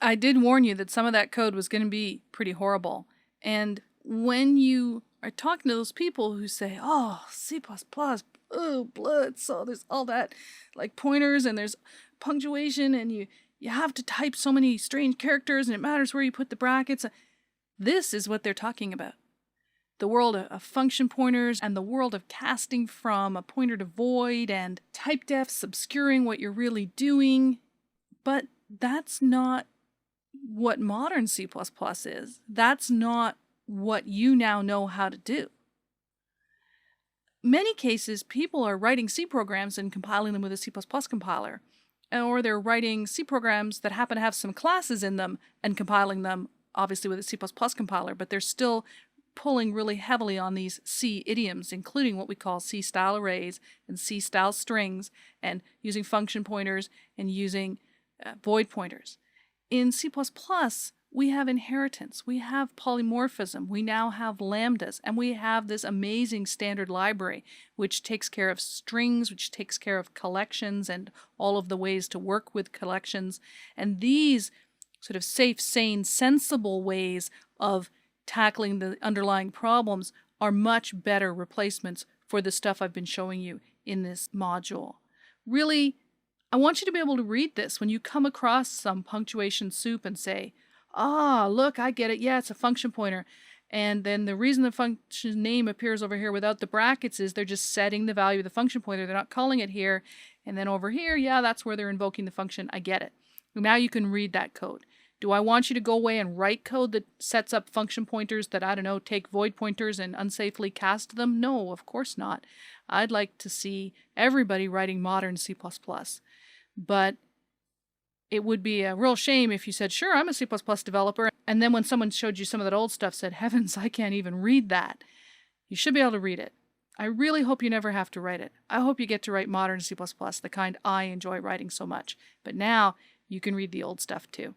I did warn you that some of that code was going to be pretty horrible. And when you are talking to those people who say, oh, C++, oh, blood, so there's all that, like pointers and there's punctuation and you have to type so many strange characters and it matters where you put the brackets. This is what they're talking about. The world of function pointers and the world of casting from a pointer to void and type defs obscuring what you're really doing. But that's not what modern C++ is. That's not what you now know how to do. Many cases, people are writing C programs and compiling them with a C++ compiler, or they're writing C programs that happen to have some classes in them and compiling them, obviously, with a C++ compiler, but they're still pulling really heavily on these C idioms, including what we call C-style arrays and C-style strings, and using function pointers and using void pointers. In C++, we have inheritance, we have polymorphism, we now have lambdas, and we have this amazing standard library which takes care of strings, which takes care of collections and all of the ways to work with collections. And these sort of safe, sane, sensible ways of tackling the underlying problems are much better replacements for the stuff I've been showing you in this module. Really, I want you to be able to read this when you come across some punctuation soup and say, ah, look, I get it. Yeah, it's a function pointer. And then the reason the function name appears over here without the brackets is they're just setting the value of the function pointer. They're not calling it here. And then over here, yeah, that's where they're invoking the function. I get it. Now you can read that code. Do I want you to go away and write code that sets up function pointers that, I don't know, take void pointers and unsafely cast them? No, of course not. I'd like to see everybody writing modern C++. But it would be a real shame if you said, sure, I'm a C++ developer, and then when someone showed you some of that old stuff said, heavens, I can't even read that. You should be able to read it. I really hope you never have to write it. I hope you get to write modern C++, the kind I enjoy writing so much. But now you can read the old stuff too.